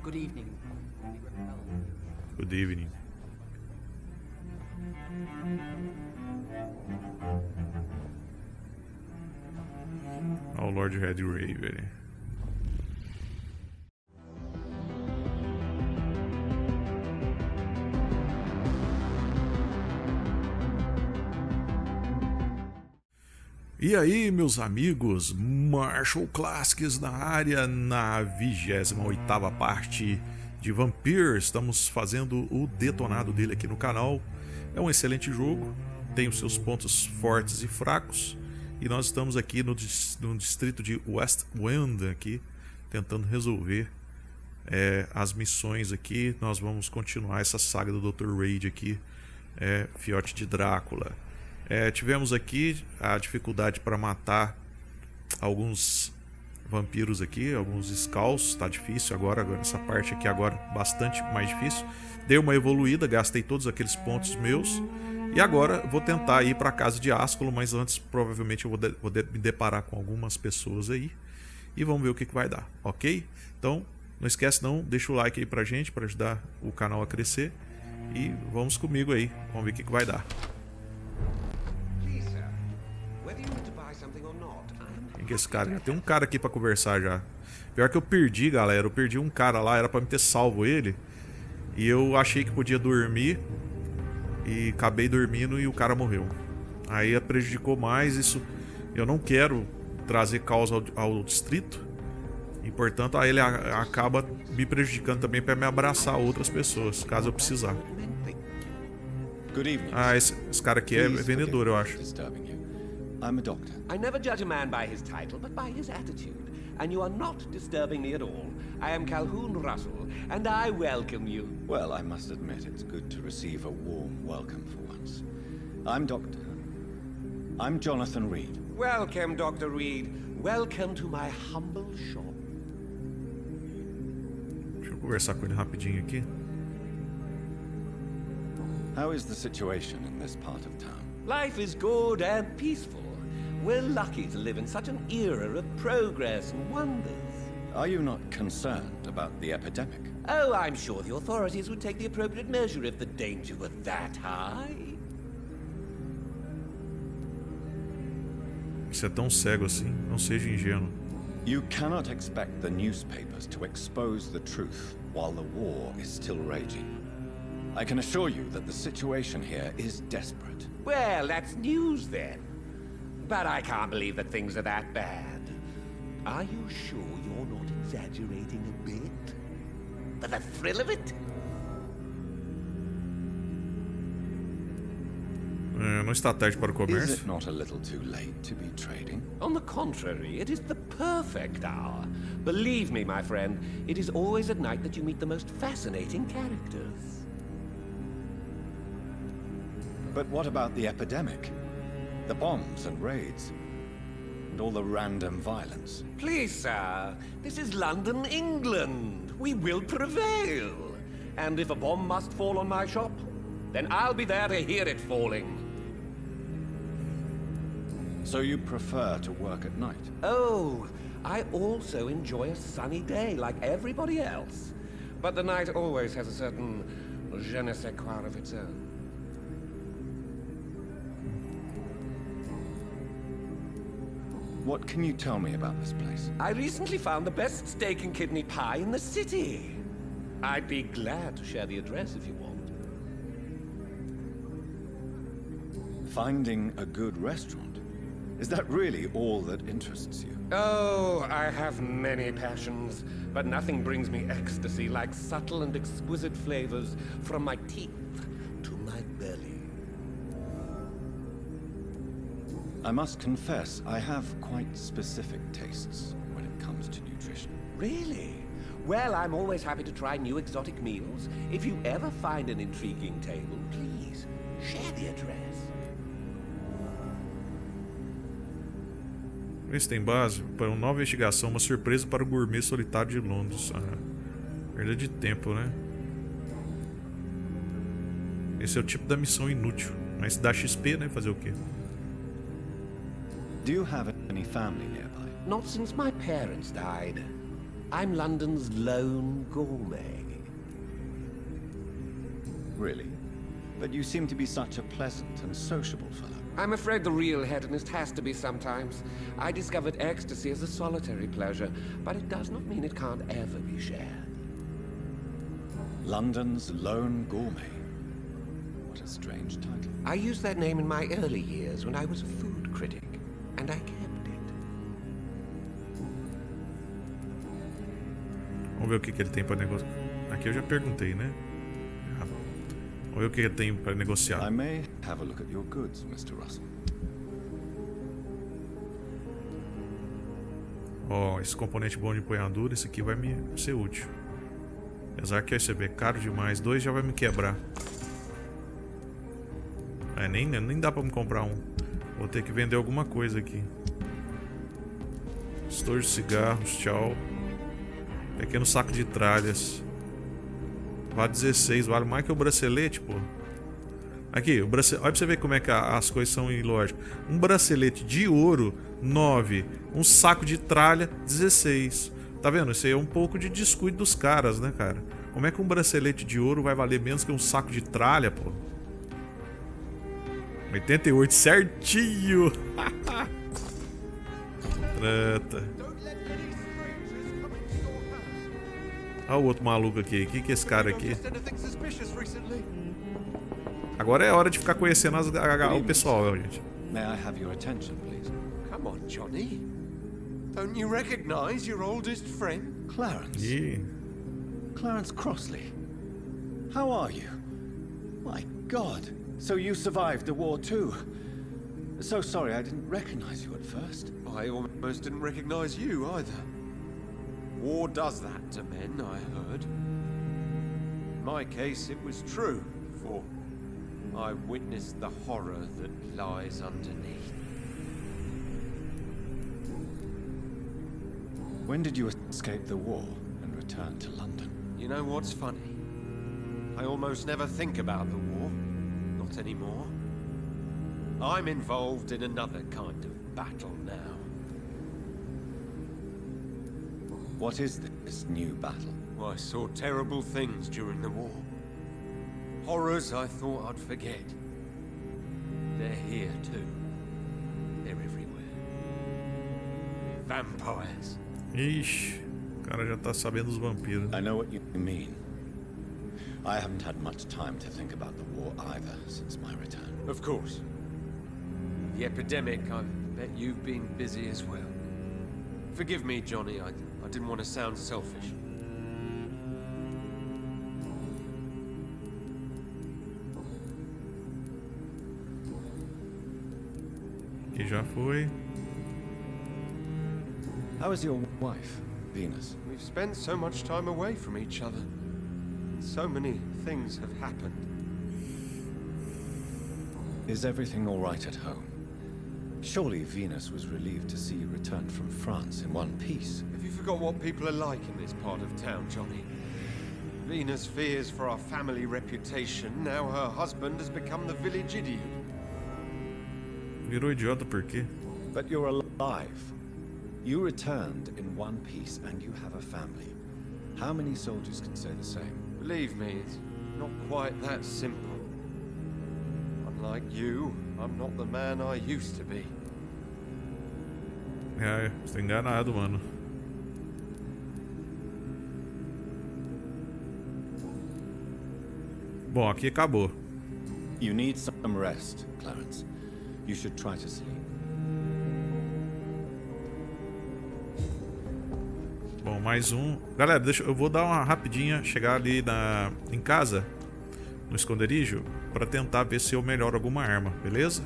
Good evening. Good evening. Ó, o Lord Red Ray, velho. E aí, meus amigos, Marshall+Classics na área, na 28ª parte de Vampyr. Estamos fazendo o detonado dele aqui no canal. É um excelente jogo, tem os seus pontos fortes e fracos. E nós estamos aqui no distrito de Westwind, aqui, tentando resolver as missões aqui. Nós vamos continuar essa saga do Dr. Reid aqui, Fiote de Drácula. Tivemos aqui a dificuldade para matar alguns vampiros aqui, alguns scouts, tá difícil agora nessa parte aqui, agora bastante mais difícil. Dei uma evoluída, gastei todos aqueles pontos meus e agora vou tentar ir para a Casa de Ascalon, mas antes provavelmente eu vou me deparar com algumas pessoas aí e vamos ver o que vai dar, ok? Então não esquece não, deixa o like aí pra gente, para ajudar o canal a crescer e vamos comigo aí, vamos ver o que vai dar. Quem que é esse cara? Já tem um cara aqui pra conversar já. Pior que eu perdi, galera. Eu perdi um cara lá, era pra me ter salvo ele. E eu achei que podia dormir. E acabei dormindo e o cara morreu. Aí prejudicou mais isso. Eu não quero trazer caos ao distrito. E portanto aí ele acaba me prejudicando também pra me abraçar outras pessoas, caso eu precisar. Ah, esse cara aqui é vendedor, eu acho. I'm a doctor. I never judge a man by his title, but by his attitude. And you are not disturbing me at all. I am Calhoun Russell, and I welcome you. Well, I must admit it's good to receive a warm welcome for once. I'm Jonathan Reid. Welcome, Dr. Reid. Welcome to my humble shop. Deixa eu conversar com ele rapidinho aqui. How is the situation in this part of town? Life is good and peaceful. We're lucky to live in such an era of progress and wonders. Are you not concerned about the epidemic? Oh, I'm sure the authorities would take the appropriate measure if the danger were that high. Você é tão cego assim, não seja ingênuo. You cannot expect the newspapers to expose the truth while the war is still raging. I can assure you that the situation here is desperate. Well, that's news then. But I can't believe that things are that bad. Are you sure you're not exaggerating a bit? For the thrill of it? Não está tarde para o Is comércio? it not a little too late to be trading? On the contrary, it is the perfect hour. Believe me, my friend, it is always at night that you meet the most fascinating characters. But what about the epidemic? The bombs and raids? And all the random violence? Please, sir, this is London, England. We will prevail. And if a bomb must fall on my shop, then I'll be there to hear it falling. So you prefer to work at night? Oh, I also enjoy a sunny day like everybody else. But the night always has a certain je ne sais quoi of its own. What can you tell me about this place? I recently found the best steak and kidney pie in the city. I'd be glad to share the address if you want. Finding a good restaurant? Is that really all that interests you? Oh, I have many passions, but nothing brings me ecstasy like subtle and exquisite flavors from my teeth to my belly. I must confess, I have quite specific tastes when it comes to nutrition. Really? Well, I'm always happy to try new exotic meals. If you ever find an intriguing table, please share the address. Vê se tem base para uma nova investigação, uma surpresa para o gourmet solitário de Londres. Perda de tempo, né? Esse é o tipo da missão inútil, mas dá XP, né? Fazer o quê? Do you have any family nearby? Not since my parents died. I'm London's lone gourmet. Really? But you seem to be such a pleasant and sociable fellow. I'm afraid the real hedonist has to be sometimes. I discovered ecstasy as a solitary pleasure, but it does not mean it can't ever be shared. London's lone gourmet. What a strange title. I used that name in my early years when I was a food critic, and I kept it. Vamos ver o que ele tem para negociar. Aqui eu já perguntei, né? Vamos ver o que ele tem para negociar. I may have a look at your goods, Mr. Russell. Ó, esse componente bom de empunhadura, esse aqui vai me ser útil. Apesar que esse é caro demais, 2 já vai me quebrar. É, nem dá pra me comprar um. Vou ter que vender alguma coisa aqui. Estojo de cigarros, tchau. Pequeno saco de tralhas. Vale 16, vale mais que o bracelete, pô. Aqui, o bracelete. Olha pra você ver como é que as coisas são ilógicas. Um bracelete de ouro, 9. Um saco de tralha, 16. Tá vendo? Isso aí é um pouco de descuido dos caras, né, cara? Como é que um bracelete de ouro vai valer menos que um saco de tralha, pô? 88 certinho! Trata. Olha o outro maluco aqui. O que é esse cara aqui? Agora é hora de ficar conhecendo o pessoal, gente. May I have your attention, please? Come on, Johnny. Don't you recognize your oldest friend? Clarence. Ih, Clarence Crossley. How are you? My God. So you survived the war too. So sorry I didn't recognize you at first. I almost didn't recognize you either. War does that to men, I heard. In my case, it was true, for I witnessed the horror that lies underneath. When did you escape the war and return to London? You know what's funny? I almost never think about the war. Not anymore. I'm involved in another kind of battle now. What is this new battle? I saw terrible things during the war. Horrors I thought I'd forget. They're here too. They're everywhere. Vampires. ixi, o cara já tá sabendo dos vampiros. I know what you mean. I haven't had much time to think about the war either since my return. Of course. The epidemic, I bet you've been busy as well. Forgive me, Johnny, I didn't want to sound selfish. Aqui já foi. How is your wife, Venus? We've spent so much time away from each other. So many things have happened. Is everything all right at home? Surely Venus was relieved to see you return from France in one piece. Have you forgot what people are like in this part of town, Johnny? Venus fears for our family reputation. Now her husband has become the village idiot. Virou idiota por quê? But you're alive. You returned in one piece and you have a family. How many soldiers can say the same? Believe me, it's not quite that simple. Unlike you, I'm not the man I used to be. É, você tá enganado, mano. Bom, aqui acabou. You need some rest, Clarence. You should try to sleep. Bom, mais um. Galera, eu vou dar uma rapidinha, chegar ali em casa, no esconderijo, pra tentar ver se eu melhoro alguma arma, beleza?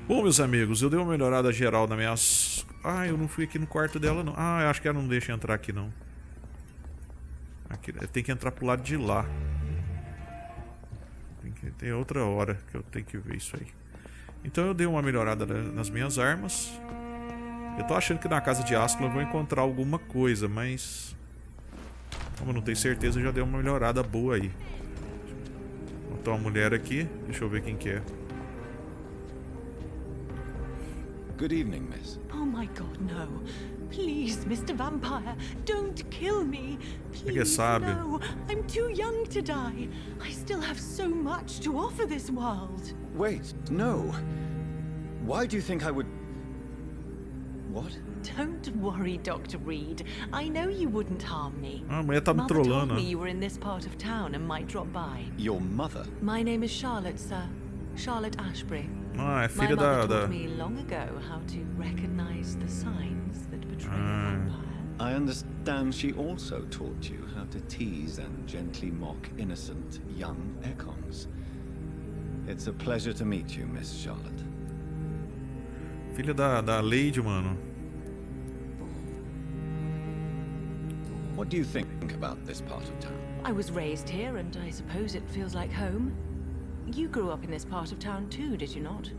Bom, meus amigos, eu dei uma melhorada geral nas minhas... Ah, eu não fui aqui no quarto dela, não. Ah, eu acho que ela não deixa entrar aqui, não. Aqui, tem que entrar pro lado de lá. Tem outra hora que eu tenho que ver isso aí. Então eu dei uma melhorada nas minhas armas. Eu tô achando que na Casa de Ascalon eu vou encontrar alguma coisa, mas... Como eu não tenho certeza, eu já dei uma melhorada boa aí. Botou uma mulher aqui. Deixa eu ver quem que é. Good evening, miss. Oh my god, no. Please, Mr. Vampire, don't kill me. Please, no. I'm too young to die. I still have so much to offer this world. Wait, no. Why do you think I would... What? Don't worry, Dr. Reid. I know you wouldn't harm me. A mulher tá me Mother told trollando. me you were in this part of town and might drop by. Your mother? My name is Charlotte, sir. Charlotte Ashbury. Ah, é My filha mother da... taught me long ago how to recognize the signs that betray a vampire. I understand she also taught you how to tease and gently mock innocent young Ekons. It's a pleasure to meet you, Miss Charlotte. Filha da Lady, mano. What do you think about this part of town? I was raised here, and I suppose it feels like home. You grew up in this part of town too, did you not?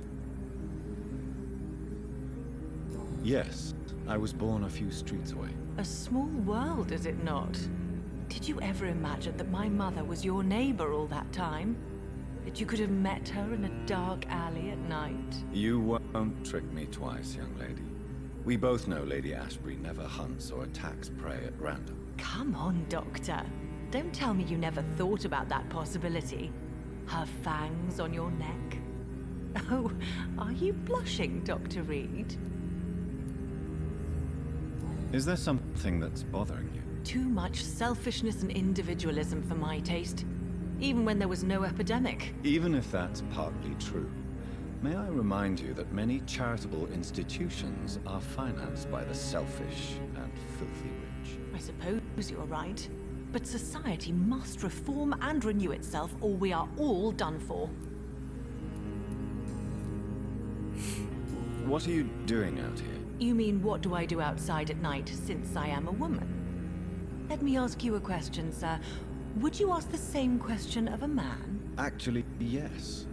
Yes, I was born a few streets away. A small world, is it not? Did you ever imagine that my mother was your neighbor all that time? That you could have met her in a dark alley at night? You won't trick me twice, young lady. We both know Lady Ashbury never hunts or attacks prey at random. Come on, Doctor. Don't tell me you never thought about that possibility. Her fangs on your neck. Oh, are you blushing, Dr. Reid? Is there something that's bothering you? Too much selfishness and individualism for my taste. Even when there was no epidemic. Even if that's partly true, may I remind you that many charitable institutions are financed by the selfish and filthy rich. I suppose you're right. But society must reform and renew itself, or we are all done for. What are you doing out here? You mean, what do I do outside at night, since I am a woman? Let me ask you a question, sir. Would you ask the same question of a man? Actually, yes.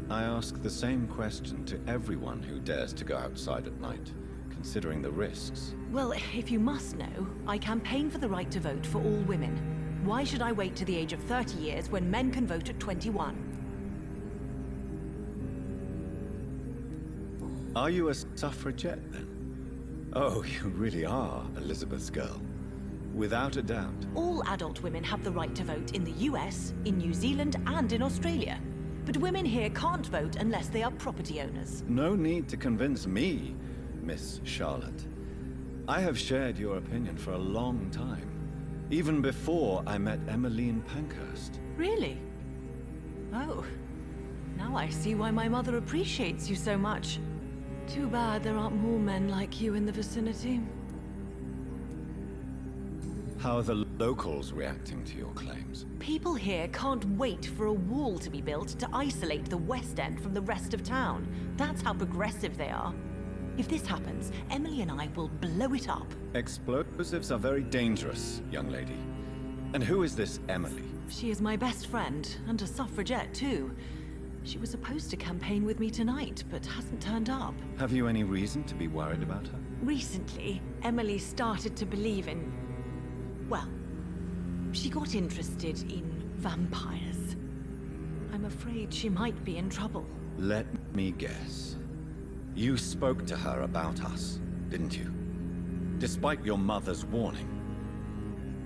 I ask the same question to everyone who dares to go outside at night, considering the risks. Well, if you must know, I campaign for the right to vote for all women. Why should I wait to the age of 30 years when men can vote at 21? Are you a suffragette, then? Oh, you really are Elizabeth's girl. Without a doubt. All adult women have the right to vote in the US, in New Zealand, and in Australia. But women here can't vote unless they are property owners. No need to convince me, Miss Charlotte. I have shared your opinion for a long time. Even before I met Emmeline Pankhurst. Really? Oh. Now I see why my mother appreciates you so much. Too bad there aren't more men like you in the vicinity. How are the locals reacting to your claims? People here can't wait for a wall to be built to isolate the West End from the rest of town. That's how progressive they are. If this happens, Emily and I will blow it up. Explosives are very dangerous, young lady. And who is this Emily? She is my best friend, and a suffragette too. She was supposed to campaign with me tonight, but hasn't turned up. Have you any reason to be worried about her? Recently, Emily started to believe in... well, she got interested in vampires. I'm afraid she might be in trouble. Let me guess. You spoke to her about us, didn't you? Despite your mother's warning.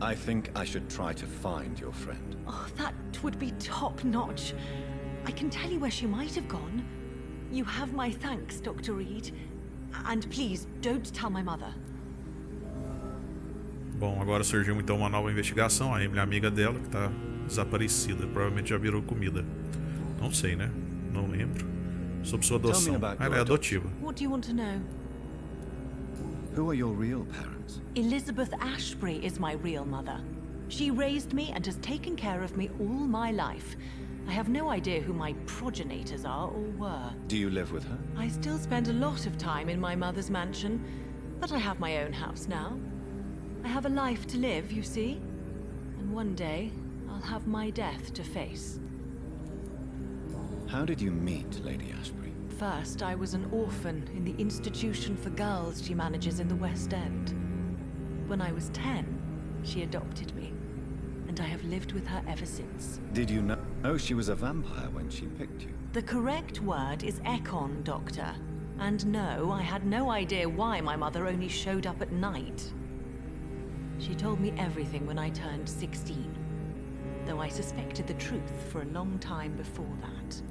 I think I should try to find your friend. Oh, that would be top-notch. I can tell you where she might have gone. You have my thanks, Dr. Reid. And please, don't tell my mother. Bom, agora surgiu então uma nova investigação. A Emily, amiga dela, que tá desaparecida. Provavelmente já virou comida. Não sei, né? Não lembro. Sobre sua adoção. Ela é adotiva. What do you want to know? Who are your real parents? Elizabeth Ashbury is my real mother. She raised me and has taken care of me all my life. I have no idea who my progenitors are or were. Do you live with her? I still spend a lot of time in my mother's mansion, but I have my own house now. I have a life to live, you see. And one day, I'll have my death to face. How did you meet Lady Ashbury? First, I was an orphan in the institution for girls she manages in the West End. When I was 10, she adopted me, and I have lived with her ever since. Did you know she was a vampire when she picked you? The correct word is Ekon, Doctor. And no, I had no idea why my mother only showed up at night. She told me everything when I turned 16, though I suspected the truth for a long time before that.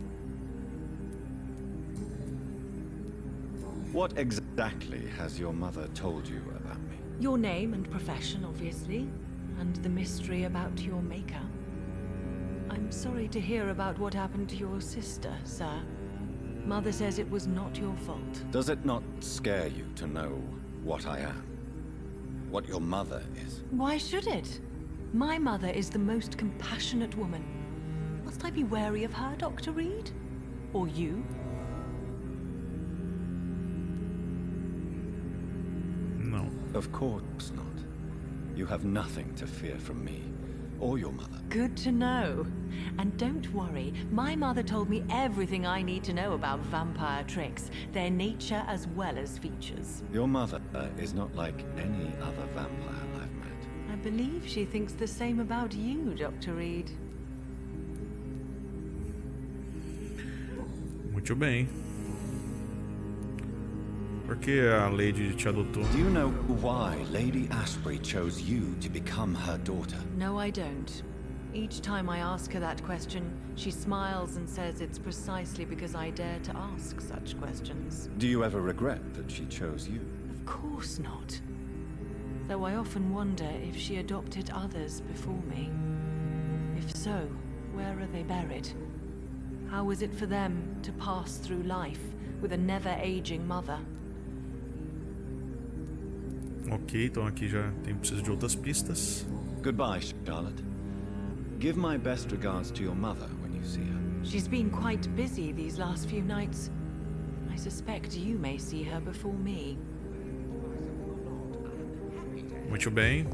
What exactly has your mother told you about me? Your name and profession, obviously, and the mystery about your maker. I'm sorry to hear about what happened to your sister, sir. Mother says it was not your fault. Does it not scare you to know what I am? What your mother is? Why should it? My mother is the most compassionate woman. Must I be wary of her, Dr. Reid? Or you? No. Of course not. You have nothing to fear from me, or your mother. Good to know. And don't worry, my mother told me everything I need to know about vampire tricks, their nature as well as features. Your mother is not like any other vampire I've met. I believe she thinks the same about you, Dr. Reid. Muito bem. Por que a Lady te adotou? Do you know why Lady Ashbury chose you to become her daughter? No, I don't. Each time I ask her that question, she smiles and says it's precisely because I dare to ask such questions. Do you ever regret that she chose you? Of course not. Though I often wonder if she adopted others before me. If so, where are they buried? How is it for them to pass through life with a never-aging mother? Ok, então aqui já preciso de outras pistas. Goodbye, Charlotte. Give my best regards to your mother when you see her. She's been quite busy these last few nights. I suspect you may see her before me. Muito bem.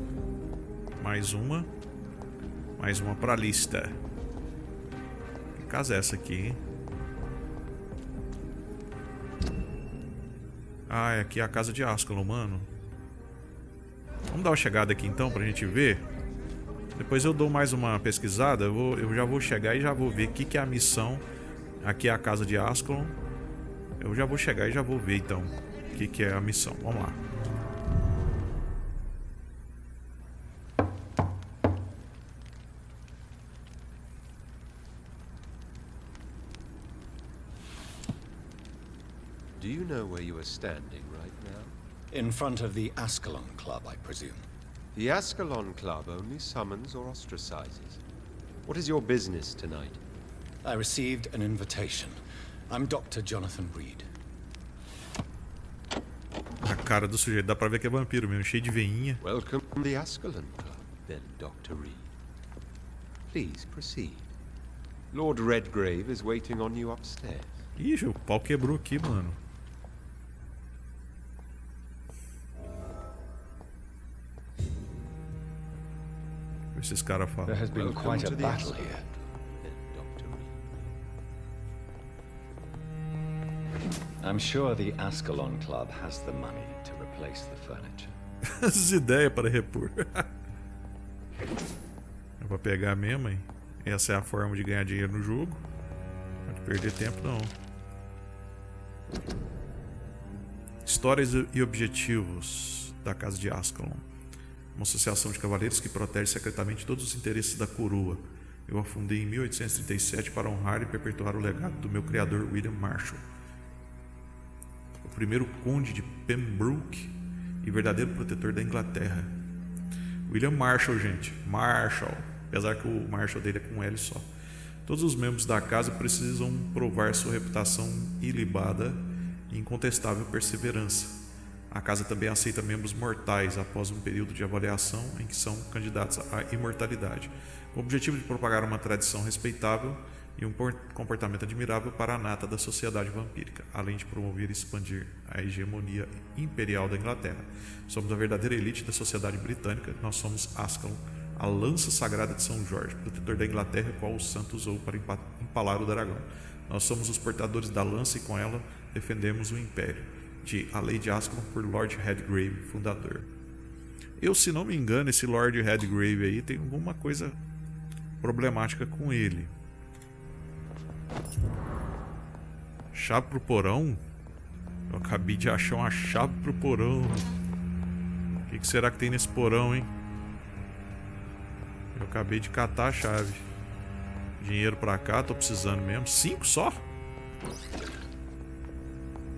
Mais uma. Mais uma pra lista. Que casa é essa aqui, hein? Ah, é aqui a Casa de Ascalon, mano. Vamos dar uma chegada aqui então pra gente ver. Depois eu dou mais uma pesquisada. Eu já vou chegar e já vou ver o que é a missão. Aqui é a Casa de Ascalon. Eu já vou chegar e já vou ver então o que é a missão. Vamos lá. Do you know where you are standing right now? In front of the Ascalon Club, I presume. The Ascalon Club only summons or ostracizes. What is your business tonight? I received an invitation. I'm Dr. Jonathan Reid. A cara do sujeito, dá pra ver que é vampiro mesmo, cheio de veinha. Welcome to the Ascalon Club, then, Dr. Reid. Please proceed. Lord Redgrave is waiting on you upstairs. Ixi, o pau quebrou aqui, mano. O que esses caras falam? There has been Welcome quite a to the battle Ascalon here. Club, then, Dr. Reid. I'm sure the Ascalon Club has the money to replace the furniture. As ideias para repor. É pra pegar mesmo, hein? Essa é a forma de ganhar dinheiro no jogo. Não pode perder tempo, não. Histórias e objetivos da Casa de Ascalon. Uma associação de cavaleiros que protege secretamente todos os interesses da coroa. Eu a fundei em 1837 para honrar e perpetuar o legado do meu criador William Marshall, o primeiro conde de Pembroke e verdadeiro protetor da Inglaterra. William Marshall, gente. Marshall. Apesar que o Marshall dele é com um L só. Todos os membros da casa precisam provar sua reputação ilibada e incontestável perseverança. A casa também aceita membros mortais após um período de avaliação em que são candidatos à imortalidade, com o objetivo de propagar uma tradição respeitável e um comportamento admirável para a nata da sociedade vampírica, além de promover e expandir a hegemonia imperial da Inglaterra. Somos a verdadeira elite da sociedade britânica. Nós somos Ascalon, a lança sagrada de São Jorge, protetor da Inglaterra, qual o santo usou para empalar o dragão. Nós somos os portadores da lança e com ela defendemos o império. De A Lady Ashbury por Lord Redgrave, fundador. Eu, se não me engano, esse Lord Redgrave aí tem alguma coisa problemática com ele. Chave pro porão? Eu acabei de achar uma chave pro porão. O que será que tem nesse porão, hein? Eu acabei de catar a chave. Dinheiro pra cá, tô precisando mesmo. 5 só?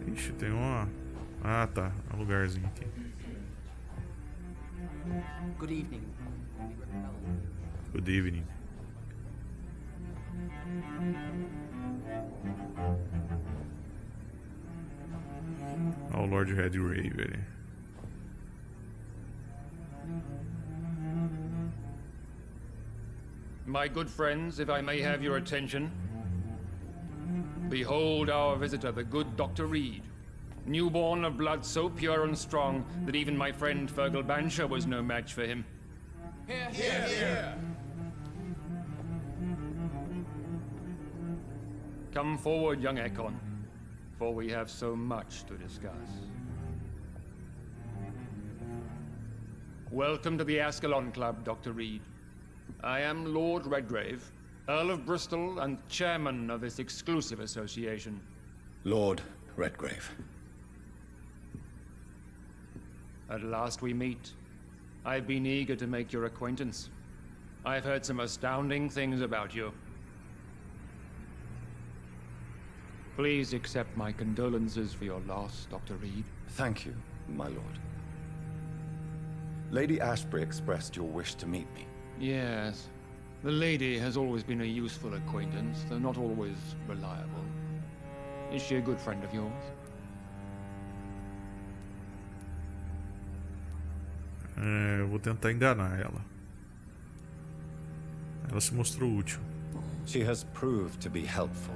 Ixi, tem uma... Ah, tá. Um lugarzinho aqui. Good evening. Good evening. Ó, o Lord Red Ray, velho. My good friends, if I may have your attention. Behold our visitor, the good Dr. Reid. Newborn of blood so pure and strong that even my friend Fergal Bansher was no match for him. Here. Come forward, young Ekon, for we have so much to discuss. Welcome to the Ascalon Club, Dr. Reid. I am Lord Redgrave, Earl of Bristol and chairman of this exclusive association. Lord Redgrave. At last we meet. I've been eager to make your acquaintance. I've heard some astounding things about you. Please accept my condolences for your loss, Dr. Reid. Thank you, my lord. Lady Ashbury expressed your wish to meet me. Yes. The lady has always been a useful acquaintance, though not always reliable. Is she a good friend of yours? Eu vou tentar enganar ela. Ela se mostrou útil. She has proved to be helpful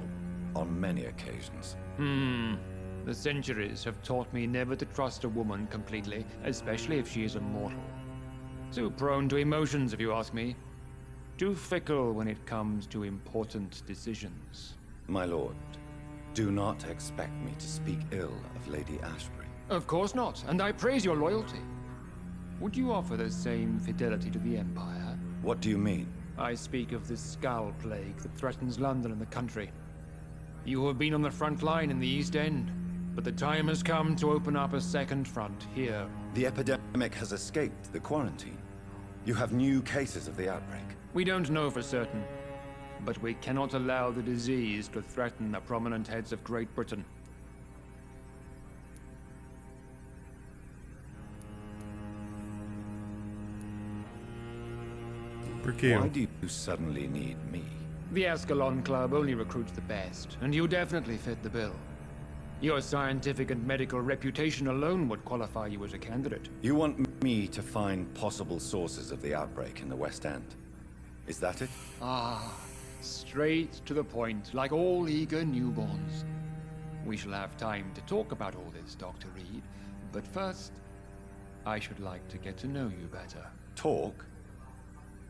on many occasions. The centuries have taught me never to trust a woman completely, especially if she is a mortal. Too prone to emotions, if you ask me. Too fickle when it comes to important decisions. My lord, do not expect me to speak ill of Lady Ashbury. Of course not, and I praise your loyalty. Would you offer the same fidelity to the Empire? What do you mean? I speak of the Skull Plague that threatens London and the country. You have been on the front line in the East End, but the time has come to open up a second front here. The epidemic has escaped the quarantine. You have new cases of the outbreak. We don't know for certain, but we cannot allow the disease to threaten the prominent heads of Great Britain. Why do you suddenly need me? The Ascalon Club only recruits the best, and you definitely fit the bill. Your scientific and medical reputation alone would qualify you as a candidate. You want me to find possible sources of the outbreak in the West End? Is that it? Straight to the point, like all eager newborns. We shall have time to talk about all this, Dr. Reid, but first, I should like to get to know you better. Talk?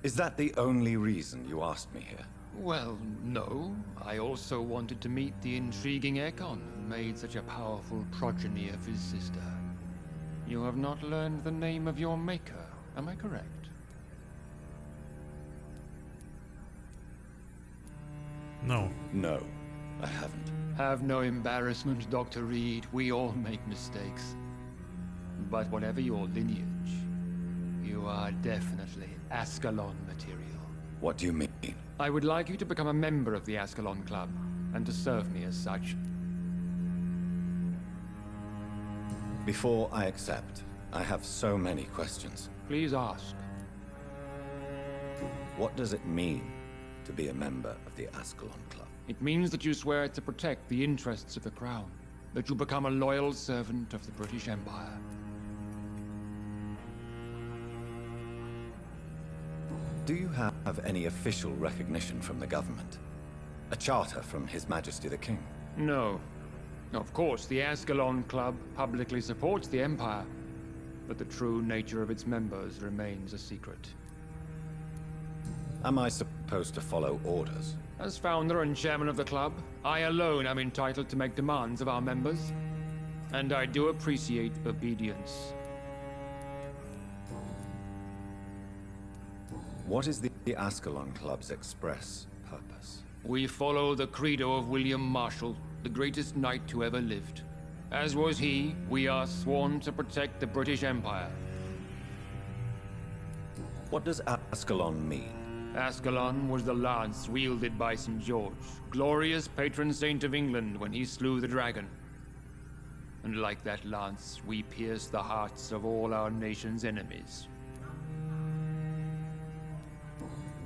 Is that the only reason you asked me here? Well, no. I also wanted to meet the intriguing Ekon who made such a powerful progeny of his sister. You have not learned the name of your maker, am I correct? No. No, I haven't. Have no embarrassment, Dr. Reid. We all make mistakes. But whatever your lineage, you are definitely Ascalon material. What do you mean? I would like you to become a member of the Ascalon Club, and to serve me as such. Before I accept, I have so many questions. Please ask. What does it mean to be a member of the Ascalon Club? It means that you swear to protect the interests of the Crown, that you become a loyal servant of the British Empire. Do you have any official recognition from the government? A charter from His Majesty the King? No. Of course, the Ascalon Club publicly supports the Empire, but the true nature of its members remains a secret. Am I supposed to follow orders? As founder and chairman of the club, I alone am entitled to make demands of our members, and I do appreciate obedience. What is the Ascalon Club's express purpose? We follow the credo of William Marshall, the greatest knight who ever lived. As was he, we are sworn to protect the British Empire. What does Ascalon mean? Ascalon was the lance wielded by St. George, glorious patron saint of England when he slew the dragon. And like that lance, we pierce the hearts of all our nation's enemies.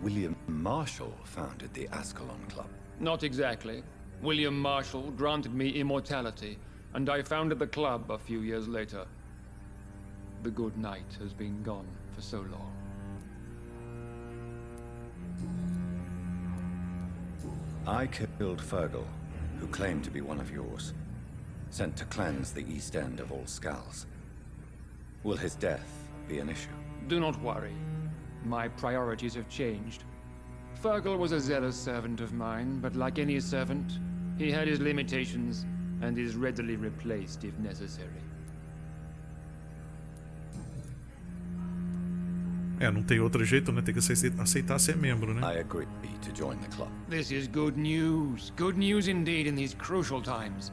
William Marshall founded the Ascalon Club. Not exactly. William Marshall granted me immortality, and I founded the club a few years later. The good knight has been gone for so long. I killed Fergal, who claimed to be one of yours. Sent to cleanse the East End of all skulls. Will his death be an issue? Do not worry. My priorities have changed. Fergal was a zealous servant of mine, but like any servant, he had his limitations and is readily replaced if necessary. Não tem outro jeito, né? Tem que aceitar ser membro, né? I agree to join the club. This is good news. Good news indeed in these crucial times.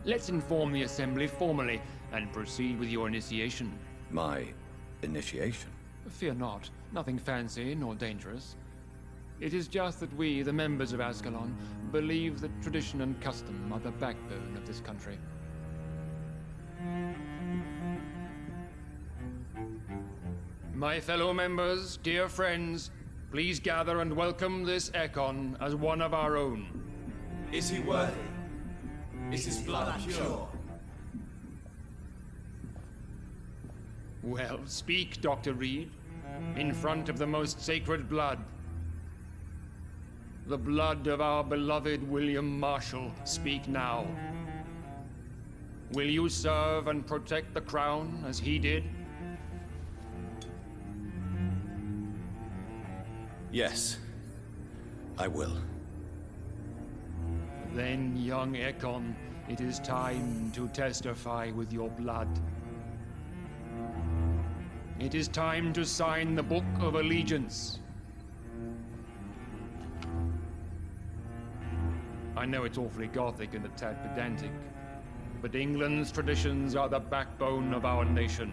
Let's inform the Assembly formally and proceed with your initiation. My initiation? Fear not. Nothing fancy nor dangerous. It is just that we, the members of Ascalon, believe that tradition and custom are the backbone of this country. My fellow members, dear friends, please gather and welcome this Ekon as one of our own. Is he worthy? Is his blood pure? Well, speak, Dr. Reid, in front of the most sacred blood. The blood of our beloved William Marshall. Speak now. Will you serve and protect the crown as he did? Yes, I will. Then, young Ekon, it is time to testify with your blood. It is time to sign the Book of Allegiance. I know it's awfully gothic and a tad pedantic, but England's traditions are the backbone of our nation.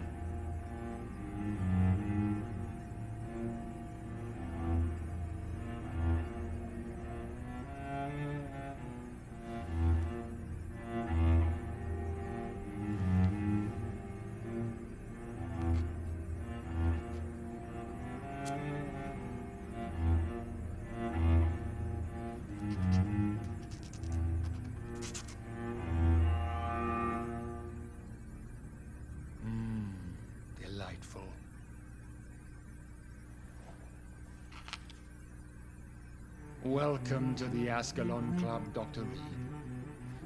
Delightful. Welcome to the Ascalon Club, Dr. Reid.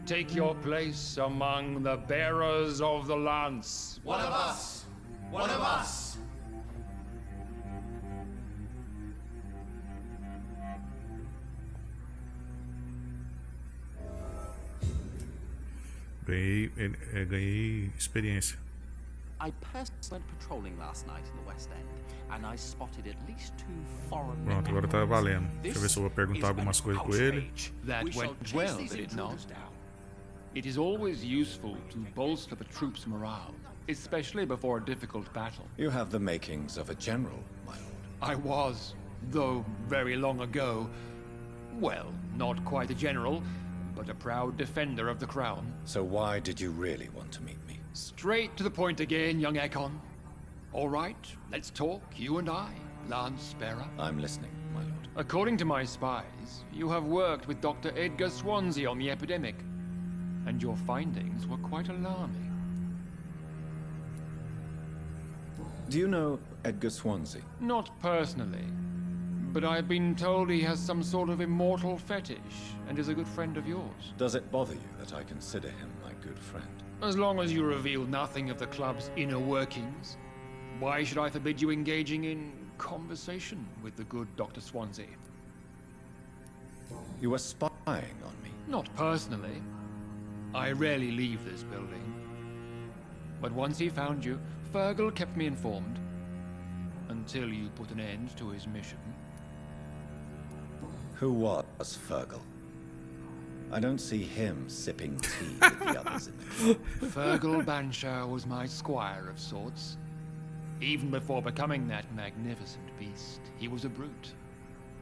Take your place among the bearers of the lance. One of us! One of us! Ganhei experiência. I personally went patrolling last night in the West End, and I spotted at least 2 foreign men. Pronto, agora tá valendo. Deixa eu ver se eu vou perguntar algumas coisas com ele. That went well, did it not? It is always useful to bolster the troops' morale, especially before a difficult battle. You have the makings of a general, my lord. I was, though very long ago. Well, not quite a general, but a proud defender of the crown. So why did you really want to meet me? Straight to the point again, young Ekon. All right, let's talk, you and I, Lance Bearer. I'm listening, my lord. According to my spies, you have worked with Dr. Edgar Swansea on the epidemic, and your findings were quite alarming. Do you know Edgar Swansea? Not personally, but I've been told he has some sort of immortal fetish and is a good friend of yours. Does it bother you that I consider him my good friend? As long as you reveal nothing of the club's inner workings, why should I forbid you engaging in conversation with the good Dr. Swansea? You were spying on me. Not personally. I rarely leave this building. But once he found you, Fergal kept me informed. Until you put an end to his mission. Who was Fergal? I don't see him sipping tea with the others in the club. Fergal Banshire was my squire of sorts. Even before becoming that magnificent beast, he was a brute.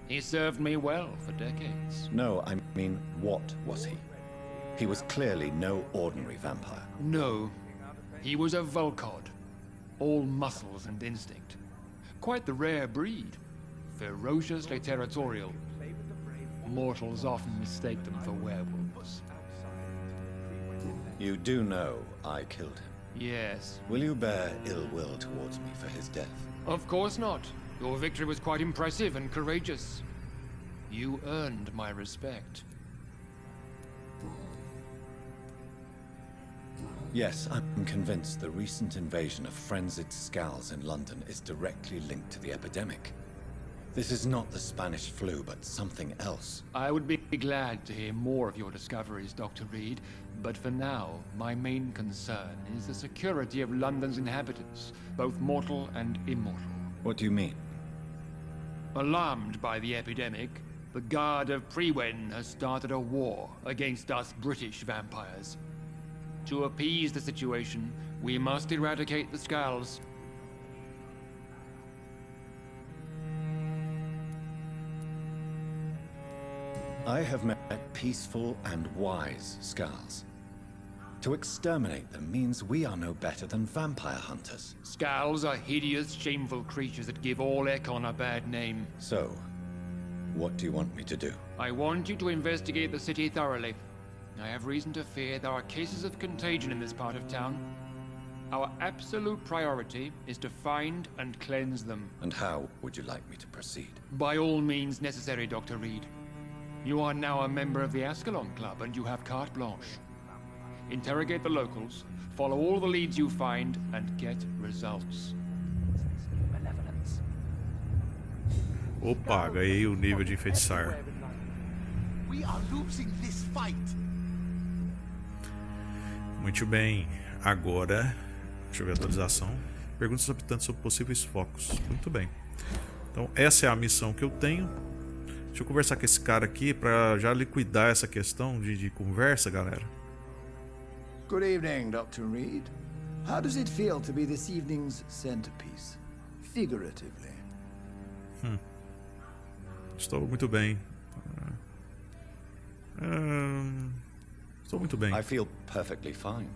He served me well for decades. No, I mean, what was he? He was clearly no ordinary vampire. No, he was a Volcod. All muscles and instinct. Quite the rare breed. Ferociously territorial. Mortals often mistake them for werewolves. You do know I killed him. Yes. Will you bear ill will towards me for his death? Of course not. Your victory was quite impressive and courageous. You earned my respect. Yes, I'm convinced the recent invasion of frenzied Skulls in London is directly linked to the epidemic. This is not the Spanish flu, but something else. I would be glad to hear more of your discoveries, Dr. Reid, but for now, my main concern is the security of London's inhabitants, both mortal and immortal. What do you mean? Alarmed by the epidemic, the Guard of Prewen has started a war against us British vampires. To appease the situation, we must eradicate the Skulls. I have met peaceful and wise Skulls. To exterminate them means we are no better than vampire hunters. Skulls are hideous, shameful creatures that give all Ekon a bad name. So, what do you want me to do? I want you to investigate the city thoroughly. I have reason to fear there are cases of contagion in this part of town. Our absolute priority is to find and cleanse them. And how would you like me to proceed? By all means necessary, Dr. Reid. You are now a member of the Ascalon Club and you have carte blanche. Interrogate the locals, follow all the leads you find, and get results. Opa, ganhei o nível de enfeitiçar. We are losing this fight. Muito bem, agora, deixa eu ver a atualização. Perguntas aos habitantes sobre possíveis focos. Muito bem. Então, essa é a missão que eu tenho. Deixa eu conversar com esse cara aqui para já liquidar essa questão de conversa, galera. Good evening, Dr. Reid. How does it feel to be this evening's centerpiece? Figuratively. Estou muito bem. Estou muito bem. I feel perfectly fine.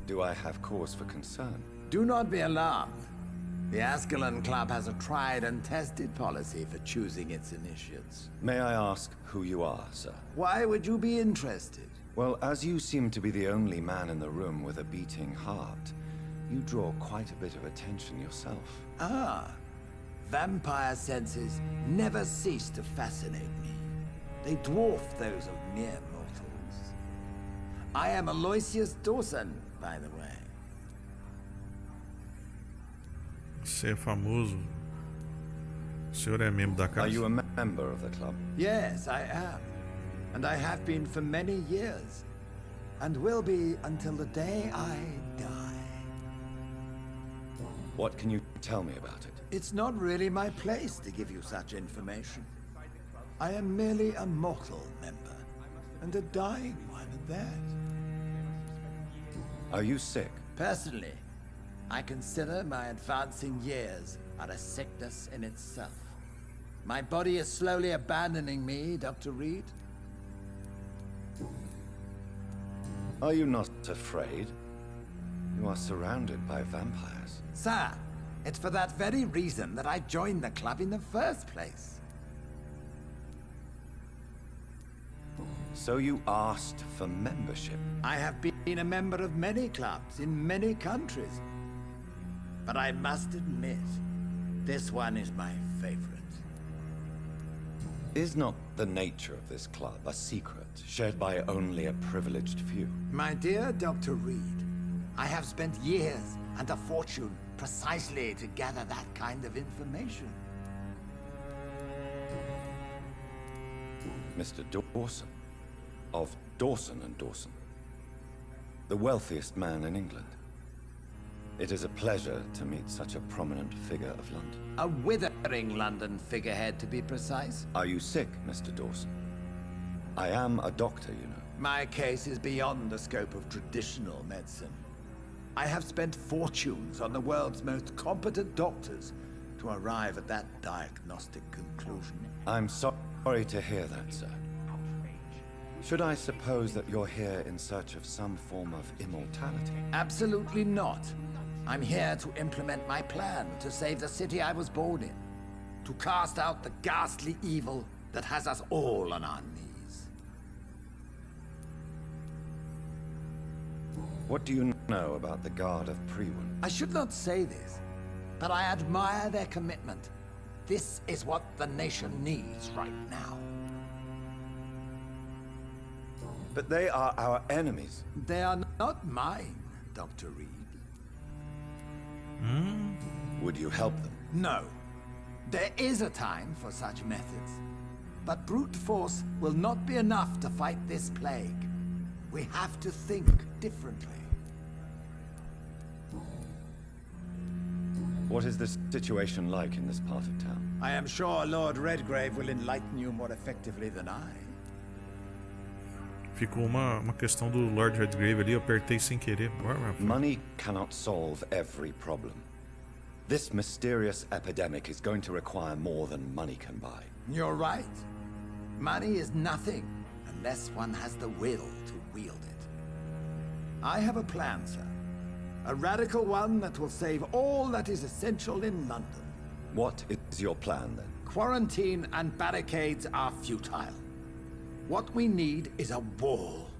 Do I have cause for concern? Do not be alarmed. The Ascalon Club has a tried and tested policy for choosing its initiates. May I ask who you are, sir? Why would you be interested? Well, as you seem to be the only man in the room with a beating heart, you draw quite a bit of attention yourself. Ah, vampire senses never cease to fascinate me. They dwarf those of mere mortals. I am Aloysius Dawson, by the way. Você é famoso. O senhor é membro da casa? Are you a member of the club? Yes, I am. And I have been for many years. And will be until the day I die. What can you tell me about it? It's not really my place to give you such information. I am merely a mortal member. And a dying one at that. Are you sick? Personally, I consider my advancing years are a sickness in itself. My body is slowly abandoning me, Dr. Reid. Are you not afraid? You are surrounded by vampires. Sir, it's for that very reason that I joined the club in the first place. So you asked for membership? I have been a member of many clubs in many countries. But I must admit, this one is my favorite. Is not the nature of this club a secret, shared by only a privileged few? My dear Dr. Reid, I have spent years and a fortune precisely to gather that kind of information. Mr. Dawson, of Dawson and Dawson, the wealthiest man in England. It is a pleasure to meet such a prominent figure of London. A withering London figurehead, to be precise. Are you sick, Mr. Dawson? I am a doctor, you know. My case is beyond the scope of traditional medicine. I have spent fortunes on the world's most competent doctors to arrive at that diagnostic conclusion. I'm sorry to hear that, sir. Should I suppose that you're here in search of some form of immortality? Absolutely not. I'm here to implement my plan to save the city I was born in. To cast out the ghastly evil that has us all on our knees. What do you know about the Guard of Prewin? I should not say this, but I admire their commitment. This is what the nation needs right now. But they are our enemies. They are not mine, Dr. Reid. Would you help them? No. There is a time for such methods. But brute force will not be enough to fight this plague. We have to think differently. What is the situation like in this part of town? I am sure Lord Redgrave will enlighten you more effectively than I. Ficou uma questão do Lord Redgrave ali, eu apertei sem querer. Money cannot solve every problem. This mysterious epidemic is going to require more than money can buy. You're right. Money is nothing unless one has the will to wield it. I have a plan, sir. A radical one that will save all that is essential in London. What is your plan, then? Quarantine and barricades are futile. What we need is a wall.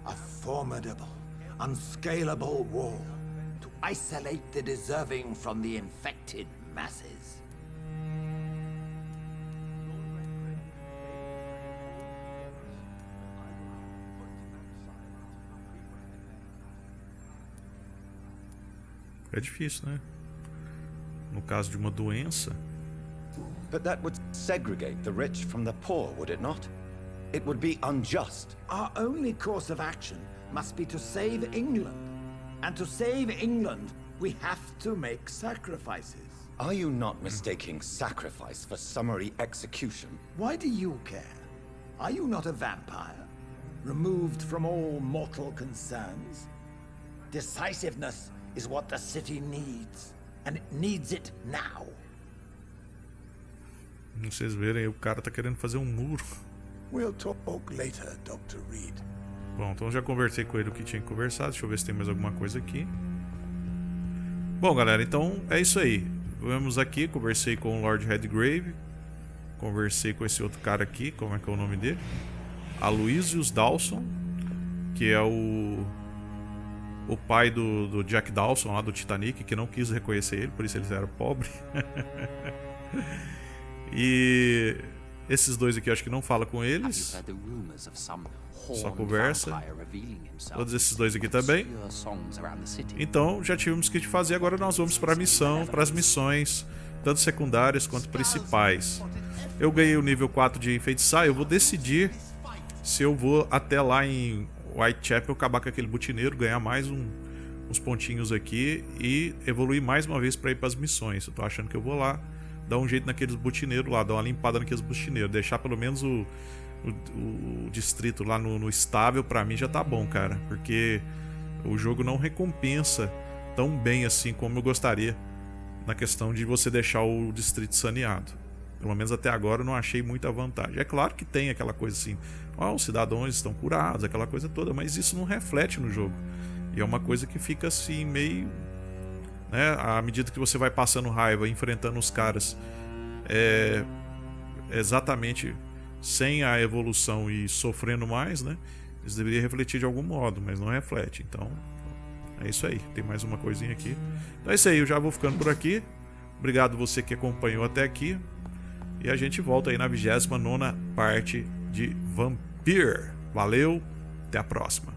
A formidable, unscalable wall to isolate the deserving from the infected masses. É difícil, né? No caso de uma doença. But that would segregate the rich from the poor, would it not? It would be unjust. Our only course of action must be to save England. And to save England, we have to make sacrifices. Are you not mistaking sacrifice for summary execution? Why do you care? Are you not a vampire? Removed from all mortal concerns? Decisiveness is what the city needs. And it needs it now. Vocês verem, o cara tá querendo fazer um muro. We'll talk later, Dr. Reid. Bom, então já conversei com ele o que tinha que conversar. Deixa eu ver se tem mais alguma coisa aqui. Bom, galera, então é isso aí. Vamos aqui, conversei com o Lord Redgrave. Conversei com esse outro cara aqui, como é que é o nome dele? Aloysius Dawson, que é o pai do Jack Dawson lá do Titanic, que não quis reconhecer ele, por isso eles eram pobres. E esses dois aqui eu acho que não fala com eles. Só conversa. Todos esses dois aqui também. Então já tivemos que fazer. Agora nós vamos para a missão, para as missões, tanto secundárias quanto principais. Eu ganhei o nível 4 de enfeitiçar. Eu vou decidir se eu vou até lá em Whitechapel acabar com aquele butineiro, ganhar mais uns pontinhos aqui e evoluir mais uma vez para ir para as missões. Eu tô achando que eu vou lá dar um jeito naqueles butineiros lá, dar uma limpada naqueles butineiros, deixar pelo menos o distrito lá no estável, pra mim já tá bom, cara, porque o jogo não recompensa tão bem assim como eu gostaria na questão de você deixar o distrito saneado. Pelo menos até agora eu não achei muita vantagem. É claro que tem aquela coisa assim, os cidadãos estão curados, aquela coisa toda, mas isso não reflete no jogo. E é uma coisa que fica assim meio, né, à medida que você vai passando raiva, enfrentando os caras exatamente sem a evolução e sofrendo mais, né? Isso deveria refletir de algum modo, mas não reflete. Então, é isso aí. Tem mais uma coisinha aqui. Então é isso aí, eu já vou ficando por aqui. Obrigado você que acompanhou até aqui. E a gente volta aí na 29ª parte de Vampyr. Valeu, até a próxima.